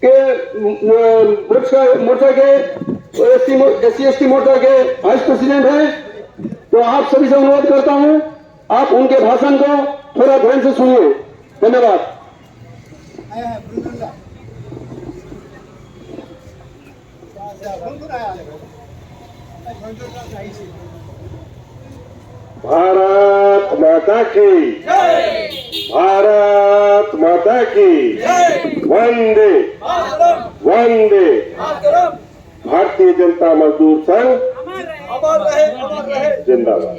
के मोर्चा के SC/ST मोर्चा के वाइस प्रेसिडेंट हैं, तो आप सभी से अनुरोध करता हूं, आप उनके भाषण को थोड़ा ध्यान से सुनिए। धन्यवाद। भारत माता की जय, भारत माता की जय, वंदे वंदे। भारतीय जनता मजदूर संघ अमर रहे जिंदाबाद।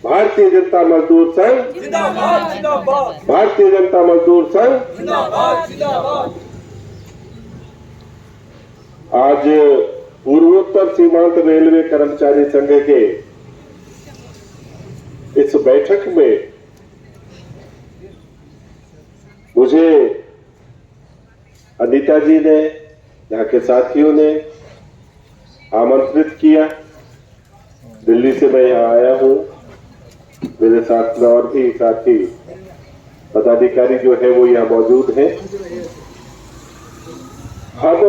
भारतीय जनता मजदूर संघ जिंदाबाद जिंदाबाद। भारतीय जनता मजदूर संघ जिंदाबाद जिंदाबाद। आज पूर्वोत्तर सीमांत रेलवे कर्मचारी संघ के इस बैठक में मुझे अनीता जी ने, यहाँ के साथियों ने आमंत्रित किया। दिल्ली से मैं यहाँ आया हूँ, मेरे साथ में और भी साथी पदाधिकारी जो है वो यहाँ मौजूद हैं। हम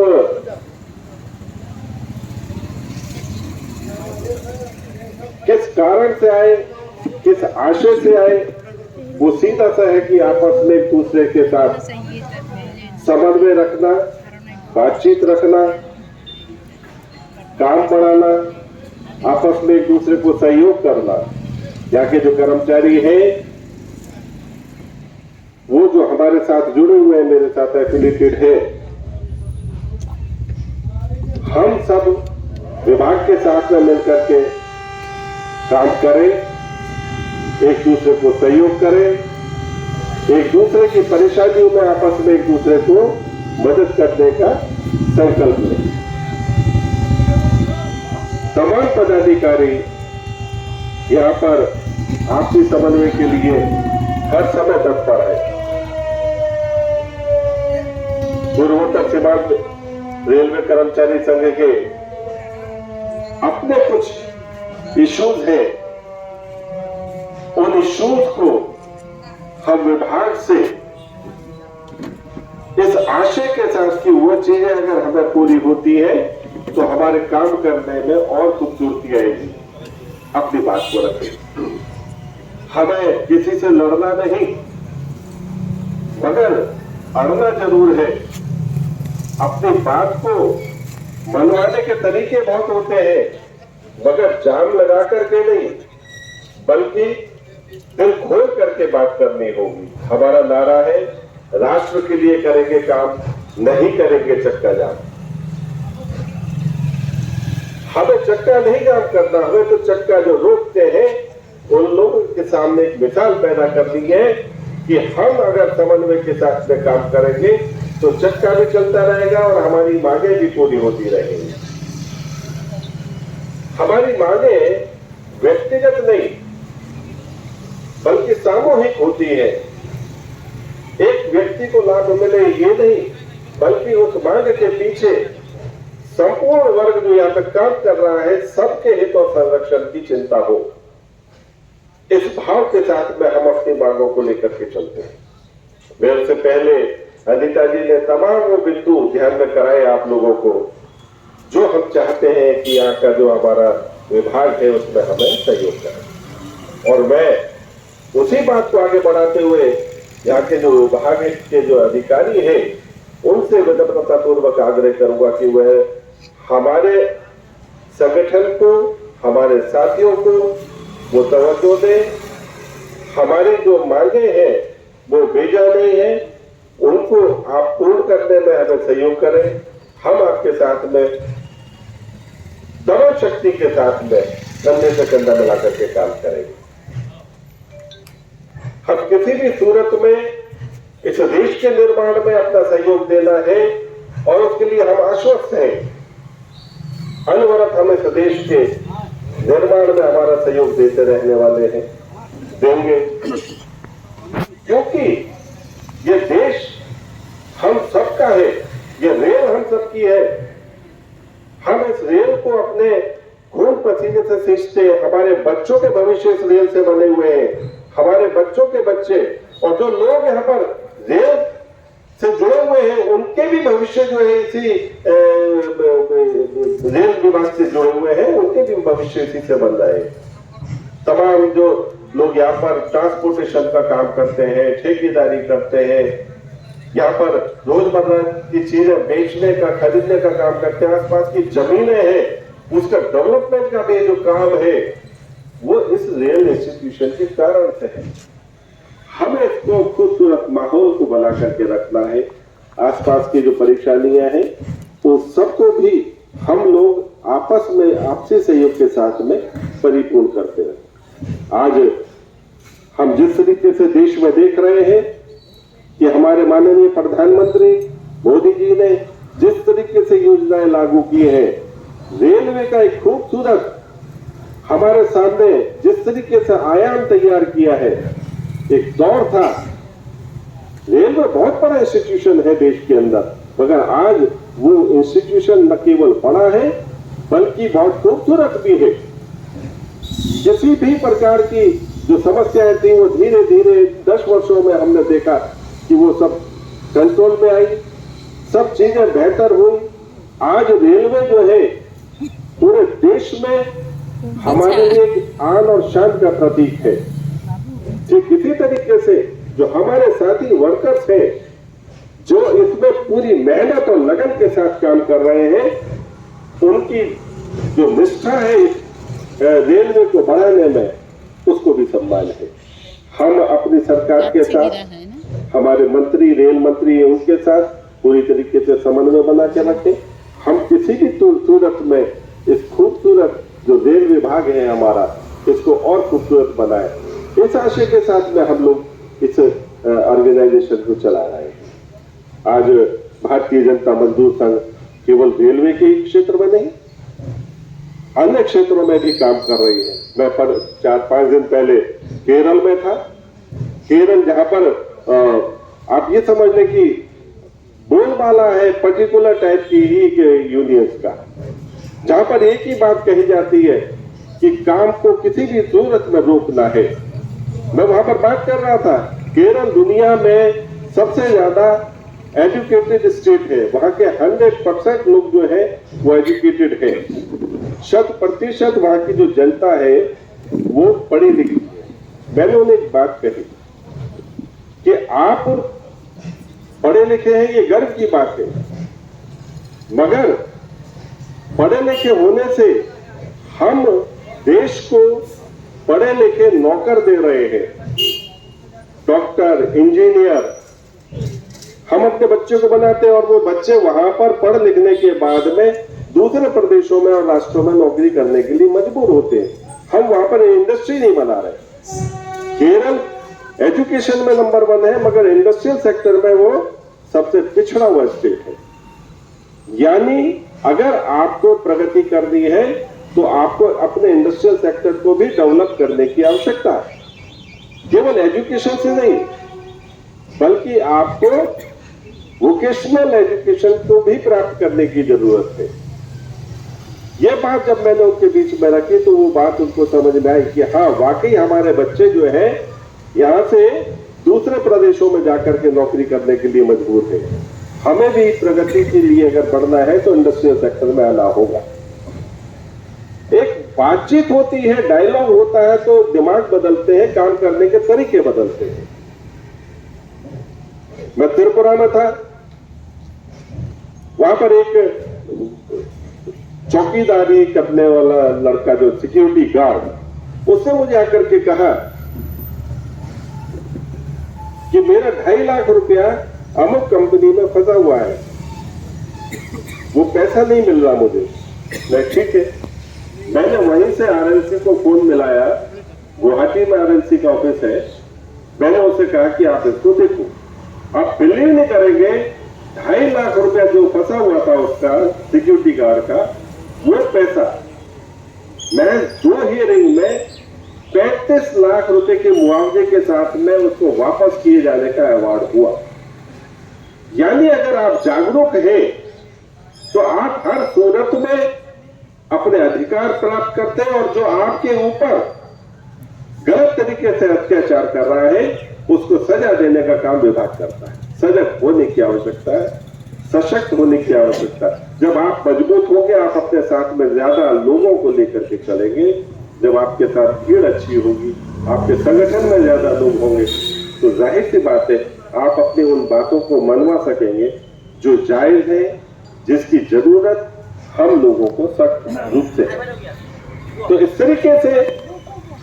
किस कारण से आए, किस आशय से आए, वो सीधा सा है कि आपस में एक दूसरे के साथ समन्वय रखना, बातचीत रखना, काम बढ़ाना, आपस में एक दूसरे को सहयोग करना। यहाँ के जो कर्मचारी हैं, वो जो हमारे साथ जुड़े हुए हैं, मेरे साथ एफिलिएटेड है, हम सब विभाग के साथ में मिलकर के काम करें, एक दूसरे को सहयोग करें, एक दूसरे की परेशानियों में आपस में एक दूसरे को मदद करने का संकल्प लें। तमाम पदाधिकारी यहाँ पर आपसी समन्वय के लिए हर समय तत्पर है। पूर्वोत्तर सीमांत रेलवे कर्मचारी संघ के अपने कुछ इश्यूज हैं, उन इश्यूज को हम विभाग से इस आशय के साथ कि वो चीजें अगर हमें पूरी होती है तो हमारे काम करने में और खूबसूरती आएगी। अपनी बात को रखें, हमें किसी से लड़ना नहीं, मगर अड़ना जरूर है। अपनी बात को मनवाने के तरीके बहुत होते हैं, मगर जान लगा करके नहीं, बल्कि दिल खोल करके बात करनी होगी। हमारा नारा है, राष्ट्र के लिए करेंगे काम, नहीं करेंगे चक्का जाम। हमें चक्का नहीं जाम करना, हमें तो चक्का जो रोकते हैं उन लोगों के सामने एक मिसाल पैदा करनी है कि हम अगर समन्वय के साथ में काम करेंगे तो चक्का भी चलता रहेगा और हमारी मांगे भी पूरी होती रहेंगी। हमारी मांगे व्यक्तिगत नहीं बल्कि सामूहिक होती है। एक व्यक्ति को लाभ मिले ये नहीं, बल्कि उस मांग के पीछे संपूर्ण वर्ग जो यहाँ तक काम कर रहा है, सबके हित और संरक्षण की चिंता हो। इस भाव के साथ में हम अपनी मांगों को लेकर के चलते हैं। मेरे से पहले अनीता जी ने तमाम वो बिंदु ध्यान में कराए आप लोगों को, जो हम चाहते हैं कि यहाँ का जो हमारा विभाग है उसमें हमें सहयोग करें। और मैं उसी बात को आगे बढ़ाते हुए यहाँ के जो विभाग के जो अधिकारी हैं उनसे विनम्रता पूर्वक आग्रह करूंगा कि वह हमारे संगठन को, हमारे साथियों को वो तवज्जो दें। हमारी जो मांगे हैं वो बेजा नहीं है, उनको आप पूर्ण करने में हमें सहयोग करें। हम आपके साथ में दमन शक्ति के साथ में कंधे से कंधा मिलाकर के काम करेंगे। हम किसी भी सूरत में इस देश के निर्माण में अपना सहयोग देना है और उसके लिए हम आश्वस्त हैं। अनवरत हम इस देश के निर्माण में हमारा सहयोग देते रहने वाले हैं, देंगे, क्योंकि ये देश हम सबका है, ये रेल हम सबकी है। हम इस रेल को अपने खून पसीने से सींचते हैं। हमारे बच्चों के भविष्य इस रेल से बने हुए हैं, हमारे बच्चों के बच्चे और जो लोग यहाँ पर रेल से जुड़े हुए हैं उनके भी भविष्य भविष्य जो है इसी रेल विभाग से जुड़े हुए हैं, उनके भी भविष्य इसी से बन रहे हैं। तमाम जो लोग यहाँ पर ट्रांसपोर्टेशन का काम करते हैं, ठेकेदारी करते हैं, यहाँ पर रोजमर्रा की चीजें बेचने का, खरीदने का काम करते हैं, आसपास की जमीनें हैं, उसका डेवलपमेंट का भी जो काम है वो इस रेल इंस्टीट्यूशन के कारण से है। हमें इसको खूबसूरत माहौल को बना करके रखना है। आसपास की जो परेशानियां हैं वो सबको भी हम लोग आपस में आपसी सहयोग के साथ में परिपूर्ण करते हैं। आज हम जिस तरीके से देश में देख रहे हैं कि हमारे माननीय प्रधानमंत्री मोदी जी ने जिस तरीके से योजनाएं लागू की हैं, रेलवे का एक खूबसूरत हमारे सामने जिस तरीके से आयाम तैयार किया है। एक दौर था, रेलवे बहुत बड़ा इंस्टीट्यूशन है देश के अंदर, मगर आज वो इंस्टीट्यूशन न केवल बड़ा है बल्कि बहुत खूबसूरत भी है। किसी भी प्रकार की जो समस्याएं थी वो धीरे धीरे 10 वर्षों में हमने देखा कि वो सब कंट्रोल में आई, सब चीजें बेहतर हुई। आज रेलवे जो है पूरे देश में हमारे लिए एक आन और शान का प्रतीक है। ठीक इसी तरीके से जो हमारे साथी वर्कर्स हैं, जो इसमें पूरी मेहनत और लगन के साथ काम कर रहे हैं, उनकी जो निष्ठा है रेलवे को बढ़ाने में, उसको भी सम्मान है। हम अपनी सरकार के साथ, हमारे मंत्री, रेल मंत्री है, उनके साथ पूरी तरीके से समन्वय बना के रखें। हम किसी भी सूरत में इस खूबसूरत जो रेल विभाग है हमारा, इसको और खूबसूरत बनाए। इस आशय के साथ में हम लोग इस ऑर्गेनाइजेशन को चला रहे हैं। आज भारतीय जनता मजदूर संघ केवल रेलवे के क्षेत्र में नहीं, अन्य क्षेत्रों में भी काम कर रही है। मैं 4-5 दिन पहले केरल में था। केरल जहां पर आप ये समझ लें कि बोलबाला है पर्टिकुलर टाइप की ही यूनियंस का, जहां पर एक ही बात कही जाती है कि काम को किसी भी सूरत में रोकना है। मैं वहां पर बात कर रहा था, केरल दुनिया में सबसे ज्यादा एजुकेटेड स्टेट है। वहां के 100% लोग जो है वो एजुकेटेड है। 100% वहां की जो जनता है वो पढ़ी लिखी है। मैंने उन्हें एक बात कही कि आप पढ़े लिखे हैं, ये गर्व की बात है, मगर पढ़े लिखे होने से हम देश को पढ़े लिखे नौकर दे रहे हैं, डॉक्टर, इंजीनियर। हम अपने बच्चों को बनाते हैं और वो बच्चे वहां पर पढ़ लिखने के बाद में दूसरे प्रदेशों में और राष्ट्रों में नौकरी करने के लिए मजबूर होते हैं। हम वहां पर इंडस्ट्री नहीं बना रहे। केरल एजुकेशन में नंबर 1 है, मगर इंडस्ट्रियल सेक्टर में वो सबसे पिछड़ा हुआ स्टेट है। यानी अगर आपको प्रगति करनी है तो आपको अपने इंडस्ट्रियल सेक्टर को भी डेवलप करने की आवश्यकता है। केवल एजुकेशन से नहीं, बल्कि आपको वोकेशनल एजुकेशन को भी प्राप्त करने की जरूरत है। यह बात जब मैंने उनके बीच में रखी तो वो बात उनको समझ में आई कि हाँ, वाकई हमारे बच्चे जो है यहां से दूसरे प्रदेशों में जाकर के नौकरी करने के लिए मजबूर है। हमें भी प्रगति के लिए अगर बढ़ना है तो इंडस्ट्रियल सेक्टर में आना होगा। एक बातचीत होती है, डायलॉग होता है, तो दिमाग बदलते हैं, काम करने के तरीके बदलते हैं। मैं त्रिपुरा में था, वहां पर एक चौकीदारी करने वाला लड़का, जो सिक्योरिटी गार्ड, उसने मुझे आकर के कहा कि मेरा 2.5 लाख रुपया अमुक कंपनी में फंसा हुआ है, वो पैसा नहीं मिल रहा मुझे। मैं ठीक है, मैंने वहीं से आरएलसी को फोन मिलाया, गुवाहाटी में आरएलसी का ऑफिस है। मैंने उससे कहा कि आप इसको देखो, आप बिलीव नहीं करेंगे, 2.5 लाख रुपया जो फंसा हुआ था उसका, सिक्योरिटी गार्ड का, वो पैसा मैं 2 हियरिंग में 35 लाख रुपए के मुआवजे के साथ में उसको वापस किए जाने का अवार्ड हुआ। यानी अगर आप जागरूक हैं तो आप हर सूरत में अपने अधिकार प्राप्त करते हैं, और जो आपके ऊपर गलत तरीके से अत्याचार कर रहा है उसको सजा देने का काम विभाग करता है। सजग होने की आवश्यकता है, सशक्त होने की आवश्यकता है। जब आप मजबूत होंगे, आप अपने साथ में ज्यादा लोगों को लेकर के चलेंगे। जब आपके साथ भीड़ अच्छी होगी, आपके संगठन में ज्यादा लोग होंगे, तो जाहिर सी बात है आप अपनी उन बातों को मनवा सकेंगे जो जायज है, जिसकी जरूरत हम लोगों को सख्त रूप से है। तो इस तरीके से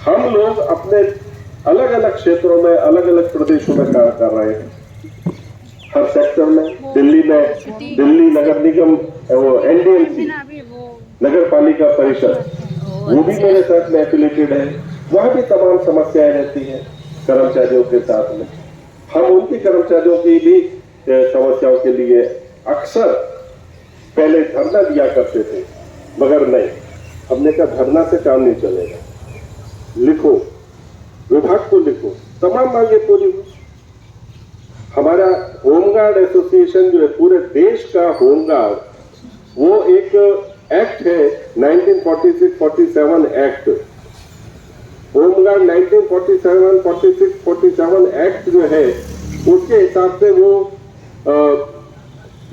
हम लोग अपने अलग अलग क्षेत्रों में, अलग अलग प्रदेशों में कार्य कर रहे हैं। हर सेक्टर में, दिल्ली में दिल्ली नगर निगम, वो एनडीएमसी नगर पालिका परिषद, वो भी मेरे साथ में एफिलेटेड है। वहां भी तमाम समस्याएं रहती हैं कर्मचारियों के साथ में। हम उनकी कर्मचारियों की भी समस्याओं के लिए अक्सर पहले धरना दिया करते थे, मगर नहीं, हमने कहा धरना से काम नहीं चलेगा। लिखो, विभाग को लिखो, तमाम मांगे पूरी हो। हमारा होमगार्ड एसोसिएशन जो है, पूरे देश का होमगार्ड, वो एक एक्ट है 1946-47 एक्ट। होमगार्ड 1947 एक्ट जो है, उसके हिसाब से वो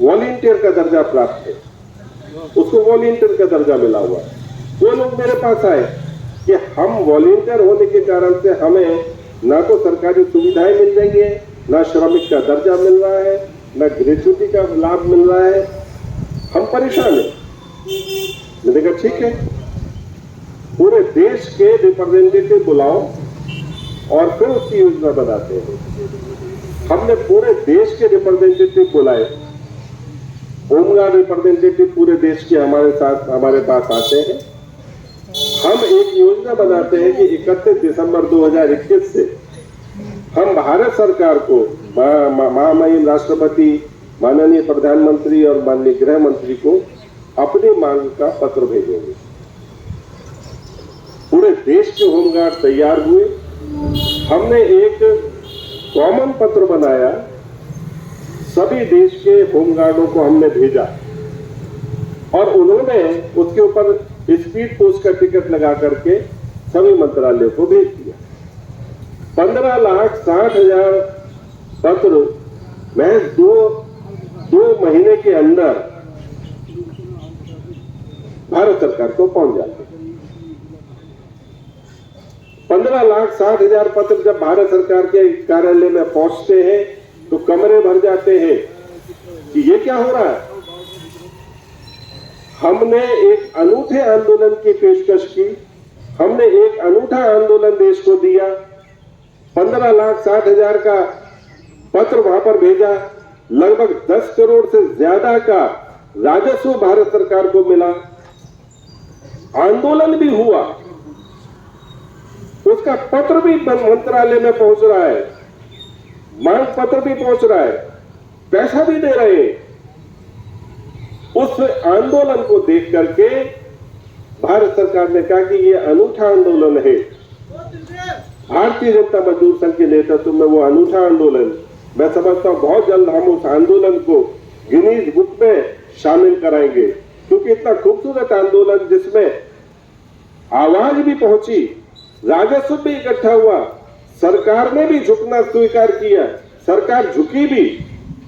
वॉलंटियर का दर्जा प्राप्त है, उसको वॉलंटियर का दर्जा मिला हुआ है। वो लोग मेरे पास आए कि हम वॉलंटियर होने के कारण से हमें ना तो सरकारी सुविधाएं मिल रही है, ना श्रमिक का दर्जा मिल रहा है, ना ग्रेच्युटी का लाभ मिल रहा है, हम परेशान हैं। मैंने कहा ठीक है, पूरे देश के रिप्रेजेंटेटिव बुलाओ और फिर उसकी योजना बनाते हैं। हमने पूरे देश के रिप्रेजेंटेटिव बुलाए, होमगार्ड रिप्रेजेंटेटिव पूरे देश के हमारे पास आते हैं। हम एक योजना बनाते हैं कि 31 दिसंबर 2021 से हम भारत सरकार को, महामहिम राष्ट्रपति, माननीय प्रधानमंत्री और माननीय गृह मंत्री को अपनी मांग का पत्र भेजेंगे। पूरे देश के होमगार्ड तैयार हुए। हमने एक कॉमन पत्र बनाया, सभी देश के होमगार्डों को हमने भेजा और उन्होंने उसके ऊपर स्पीड पोस्ट का टिकट लगा करके सभी मंत्रालयों को भेज दिया। 15,60,000 पत्र महज दो महीने के अंदर भारत सरकार को पहुंच जाते। 15,60,000 पत्र जब भारत सरकार के कार्यालय में पहुंचते हैं तो कमरे भर जाते हैं कि ये क्या हो रहा है। हमने एक अनूठे आंदोलन की पेशकश की, हमने एक अनूठा आंदोलन देश को दिया। 15,60,000 का पत्र वहां पर भेजा, लगभग 10 करोड़ से ज्यादा का राजस्व भारत सरकार को मिला। आंदोलन भी हुआ, उसका पत्र भी मंत्रालय में पहुंच रहा है, मांग पत्र भी पहुंच रहा है, पैसा भी दे रहे हैं। उस आंदोलन को देख करके भारत सरकार ने कहा कि ये अनूठा आंदोलन है। भारतीय जनता मजदूर संघ के नेतृत्व में वो अनूठा आंदोलन, मैं समझता हूं बहुत जल्द हम उस आंदोलन को गिनीज बुक में शामिल कराएंगे, क्योंकि इतना खूबसूरत आंदोलन जिसमें आवाज भी पहुंची, राजस्व भी इकट्ठा हुआ, सरकार ने भी झुकना स्वीकार किया, सरकार झुकी भी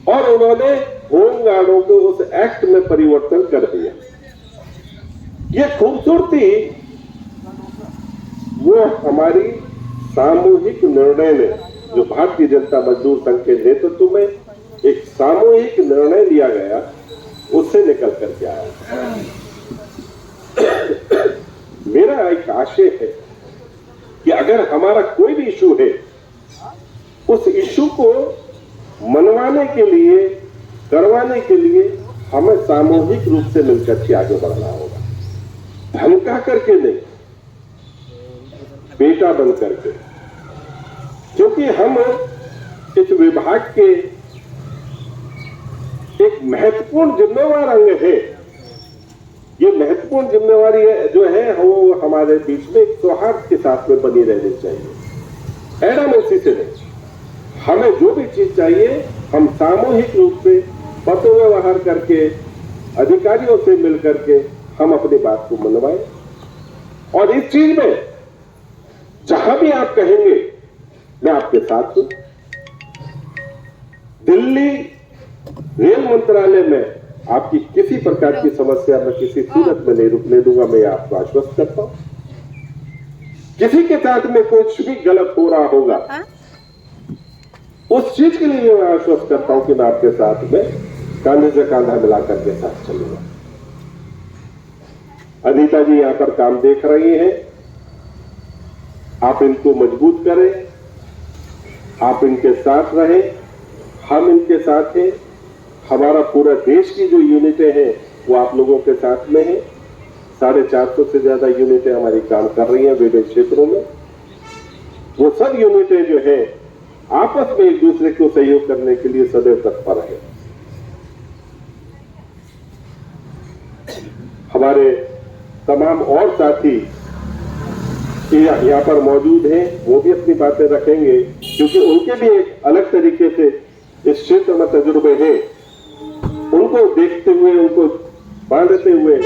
और उन्होंने होमगार्डों को उस एक्ट में परिवर्तन कर दिया। ये खूबसूरती वो हमारी सामूहिक निर्णय ने, जो भारतीय जनता मजदूर संघ के नेतृत्व में एक सामूहिक निर्णय लिया गया, उससे निकल करके आया। मेरा एक आशय है कि अगर हमारा कोई भी इशू है, उस इशू को मनवाने के लिए, करवाने के लिए हमें सामूहिक रूप से मिलकर के आगे बढ़ना होगा, धमका करके नहीं, बेटा बन करके। क्योंकि हम इस विभाग के एक महत्वपूर्ण जिम्मेवार अंग है। ये महत्वपूर्ण जिम्मेवारी है जो है वो हमारे बीच में एक सौहार्द के साथ में बनी रहनी चाहिए, एडामेसी से नहीं। हमें जो भी चीज चाहिए हम सामूहिक रूप से पत्र व्यवहार करके, अधिकारियों से मिलकर के हम अपनी बात को मनवाएं। और इस चीज में जहां भी आप कहेंगे मैं आपके साथ हूं। दिल्ली रेल मंत्रालय में आपकी किसी प्रकार की समस्या में किसी सूरत में नहीं रुकने दूंगा, मैं आपको आश्वस्त करता हूं। किसी के साथ में कुछ भी गलत हो रहा होगा, उस चीज के लिए मैं आश्वस्त करता हूं कि मैं आपके साथ में कांधे से कांधा मिलाकर के साथ चलूंगा। अनीता जी यहां पर काम देख रही हैं, आप इनको मजबूत करें, आप इनके साथ रहें, हम इनके साथ हैं। हमारा पूरा देश की जो यूनिटें हैं वो आप लोगों के साथ में है। 450 से ज्यादा यूनिटें हमारी काम कर रही हैं विभिन्न क्षेत्रों में। वो सब यूनिटें जो है आपस में एक दूसरे को सहयोग करने के लिए सदैव तत्पर है। हमारे तमाम और साथी यहाँ पर मौजूद हैं, वो भी अपनी बातें रखेंगे, क्योंकि उनके भी एक अलग तरीके से इस क्षेत्र में तजुर्बे हैं। उनको देखते हुए, उनको बांधते हुए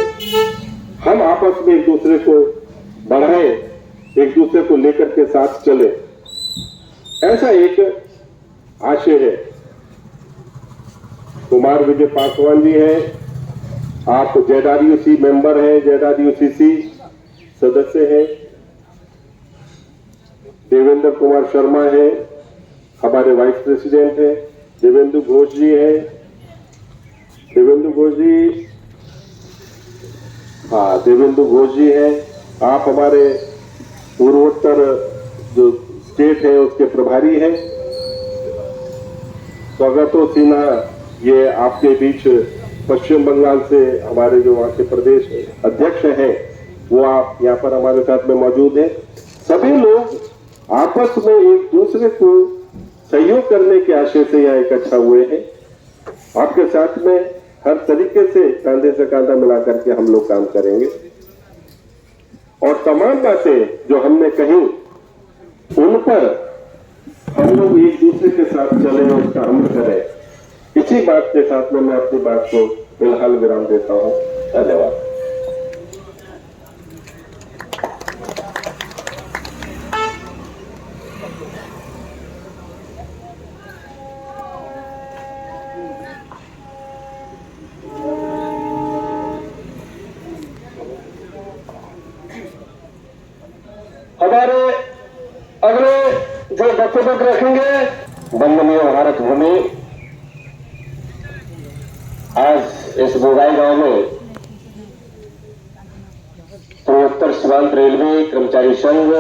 हम आपस में एक दूसरे को बढ़ाएं, एक दूसरे को लेकर के साथ चले, ऐसा एक आशय है। कुमार विजय पासवान जी हैं, आप जेडआरयूसी मेंबर हैं, जेडआरयूसीसी सदस्य हैं। देवेंद्र कुमार शर्मा है, हमारे वाइस प्रेसिडेंट हैं। देवेंदु घोष जी हैं, देवेंदु घोष जी, हाँ देवेंदु घोष जी हैं। आप हमारे पूर्वोत्तर जो स्टेट है उसके प्रभारी हैं। स्वागतो सिन्हा, ये आपके बीच पश्चिम बंगाल से हमारे जो वहां के प्रदेश अध्यक्ष हैं, वो आप यहाँ पर हमारे साथ में मौजूद हैं। सभी लोग आपस में एक दूसरे को सहयोग करने के आशय से यहाँ इकट्ठा हुए हैं। आपके साथ में हर तरीके से कांधे से कांधा मिलाकर के हम लोग काम करेंगे, और तमाम बातें जो हमने कही उन पर हम लोग एक दूसरे के साथ चले और उसका अमल करें। इसी बात के साथ में मैं अपनी बात को फिलहाल विराम देता हूं। धन्यवाद। हमारे अगले जो वक्तव्य रखेंगे, वंदनीय भारत भूमि, आज इस बोगाई गांव में पूर्वोत्तर सीमांत रेलवे कर्मचारी संघ